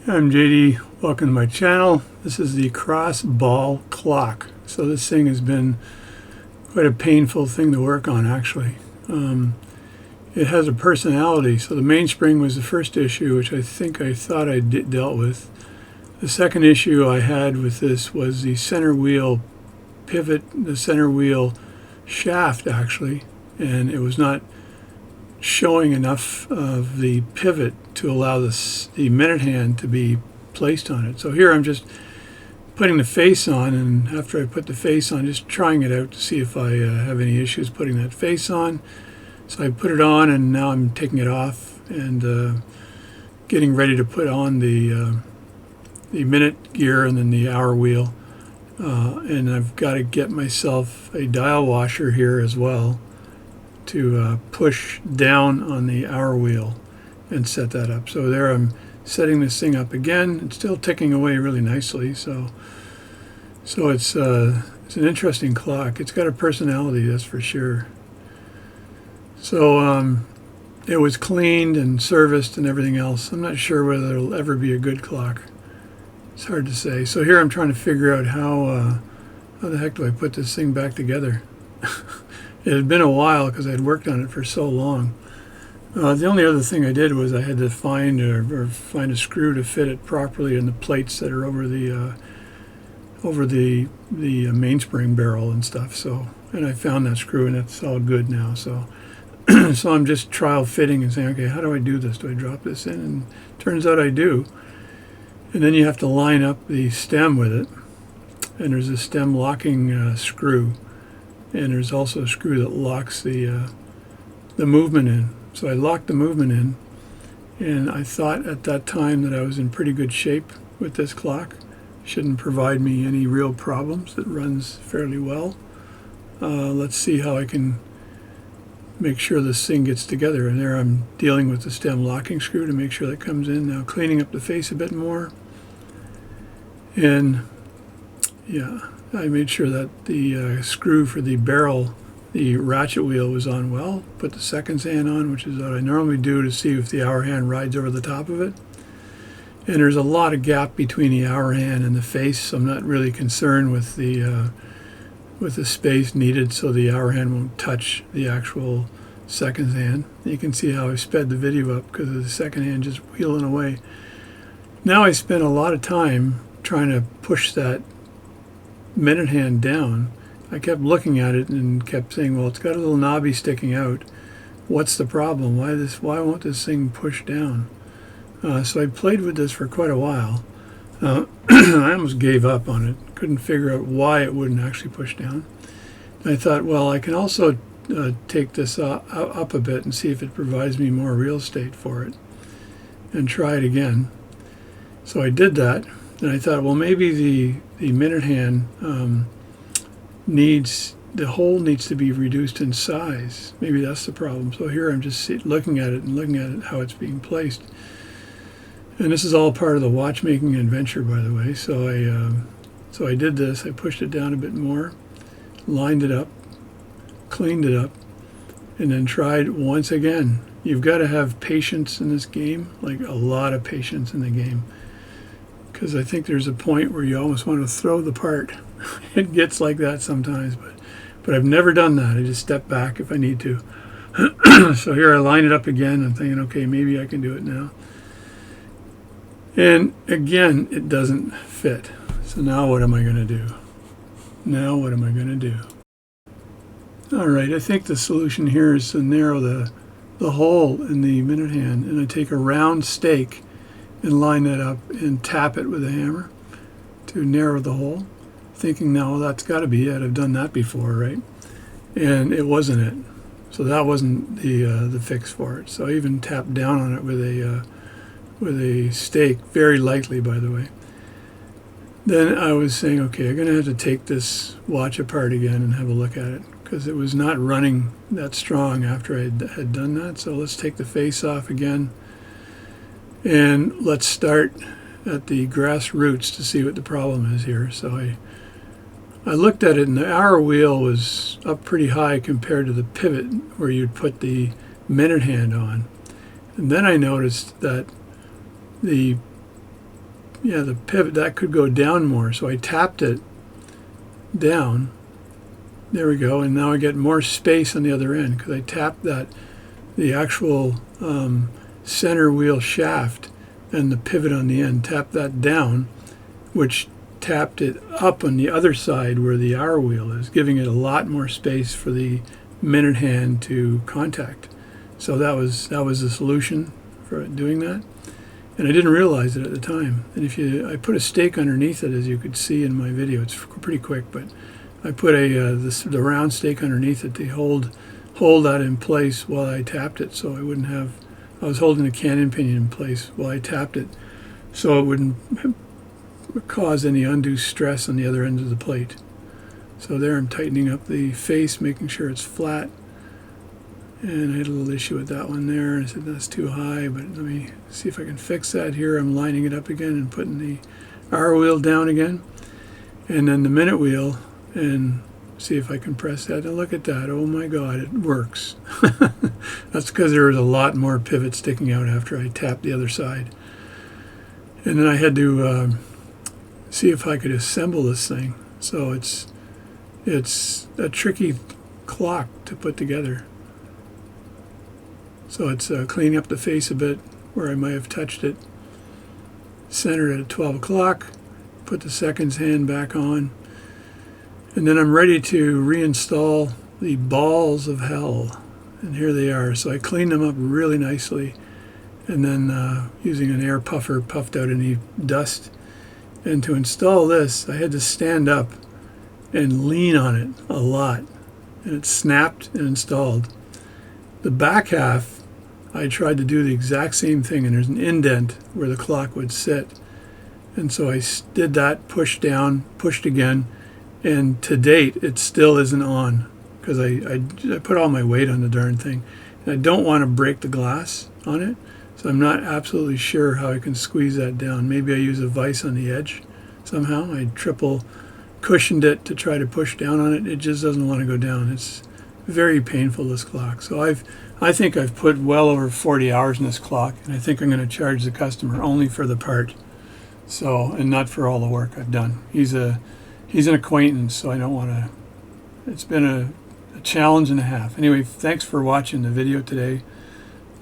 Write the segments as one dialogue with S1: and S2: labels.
S1: I'm JD. Welcome to my channel. This is the cross ball clock. So this thing has been quite a painful thing to work on, actually. It has a personality. So the mainspring was the first issue, which I thought I dealt with. The second issue I had with this was the center wheel pivot, the center wheel shaft, actually, and it was not showing enough of the pivot to allow the minute hand to be placed on it. So here I'm just putting the face on, and after I put the face on, just trying it out to see if I have any issues putting that face on. So I put it on, and now I'm taking it off and getting ready to put on the minute gear and then the hour wheel. And I've got to get myself a dial washer here as well to push down on the hour wheel and set that up. So there I'm setting this thing up again. It's still ticking away really nicely. So it's an interesting clock. It's got a personality, that's for sure. So it was cleaned and serviced and everything else. I'm not sure whether it'll ever be a good clock. It's hard to say. So here I'm trying to figure out how the heck do I put this thing back together? It had been a while because I had worked on it for so long. The only other thing I did was I had to find a screw to fit it properly in the plates that are over the mainspring barrel and stuff. So, and I found that screw, and it's all good now. So, so I'm just trial fitting and saying, okay, how do I do this? Do I drop this in? And turns out I do. And then you have to line up the stem with it. And there's a stem locking screw. And there's also a screw that locks the movement in. So I locked the movement in, and I thought at that time that I was in pretty good shape with this clock. Shouldn't provide me any real problems. It runs fairly well. Let's see how I can make sure this thing gets together. And there I'm dealing with the stem locking screw to make sure that comes in. Now cleaning up the face a bit more. And yeah, I made sure that the screw for the barrel, the ratchet wheel, was on well. Put the seconds hand on, which is what I normally do to see if the hour hand rides over the top of it. And there's a lot of gap between the hour hand and the face, so I'm not really concerned with the space needed so the hour hand won't touch the actual seconds hand. You can see how I sped the video up because of the second hand just wheeling away. Now I spent a lot of time trying to push that minute hand down. I kept looking at it and kept saying, well, it's got a little knobby sticking out. What's the problem? Why won't this thing push down? So I played with this for quite a while. I almost gave up on it. Couldn't figure out why it wouldn't actually push down. I thought, well, I can also take this up a bit and see if it provides me more real estate for it and try it again. So I did that. And I thought, well, maybe the minute hand the hole needs to be reduced in size. Maybe that's the problem. So here I'm just looking at it how it's being placed. And this is all part of the watchmaking adventure, by the way. So I did this. I pushed it down a bit more, lined it up, cleaned it up, and then tried once again. You've got to have patience in this game, like a lot of patience in the game. Because I think there's a point where you almost want to throw the part. It gets like that sometimes, but I've never done that. I just step back if I need to. So here I line it up again. I'm thinking, okay, maybe I can do it now. And again, it doesn't fit. So now what am I going to do? All right, I think the solution here is to narrow the hole in the minute hand, and I take a round stake and line that up and tap it with a hammer to narrow the hole, thinking now, well, that's got to be it. I've done that before, right? And it wasn't it. So that wasn't the fix for it. So I even tapped down on it with a stake, very lightly, by the way. Then I was saying, okay, I'm going to have to take this watch apart again and have a look at it because it was not running that strong after I had done that. So let's take the face off again. And let's start at the grassroots to see what the problem is here. So I looked at it, and the hour wheel was up pretty high compared to the pivot where you'd put the minute hand on. And then I noticed that the the pivot, that could go down more. So I tapped it down. There we go. And now I get more space on the other end because I tapped the actual center wheel shaft and the pivot on the end, tapped that down, which tapped it up on the other side where the hour wheel is, giving it a lot more space for the minute hand to contact. So that was the solution for doing that, and I didn't realize it at the time. And I put a stake underneath it, as you could see in my video. It's pretty quick, but I put the round stake underneath it to hold that in place while I tapped it, so I was holding the cannon pinion in place while I tapped it, so it wouldn't cause any undue stress on the other end of the plate. So there I'm tightening up the face, making sure it's flat. And I had a little issue with that one there. I said that's too high, but let me see if I can fix that here. I'm lining it up again and putting the hour wheel down again. And then the minute wheel, and see if I can press that. And look at that. Oh my God, it works. That's because there was a lot more pivot sticking out after I tapped the other side. And then I had to see if I could assemble this thing. So it's a tricky clock to put together. So it's cleaning up the face a bit where I might have touched it. Centered at 12 o'clock. Put the seconds hand back on. And then I'm ready to reinstall the balls of hell. And here they are. So I cleaned them up really nicely. And then using an air puffer, puffed out any dust. And to install this, I had to stand up and lean on it a lot. And it snapped and installed. The back half, I tried to do the exact same thing, and there's an indent where the clock would sit. And so I did that, pushed down, pushed again, and to date, it still isn't on because I put all my weight on the darn thing. And I don't want to break the glass on it, so I'm not absolutely sure how I can squeeze that down. Maybe I use a vise on the edge somehow. I triple cushioned it to try to push down on it. It just doesn't want to go down. It's very painful, this clock. So I think I've put well over 40 hours in this clock, and I think I'm going to charge the customer only for the part, so, and not for all the work I've done. He's an acquaintance, so I don't want to. It's been a challenge and a half. Anyway, thanks for watching the video today,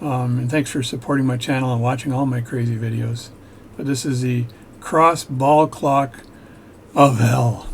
S1: and thanks for supporting my channel and watching all my crazy videos. But this is the cross ball clock of hell.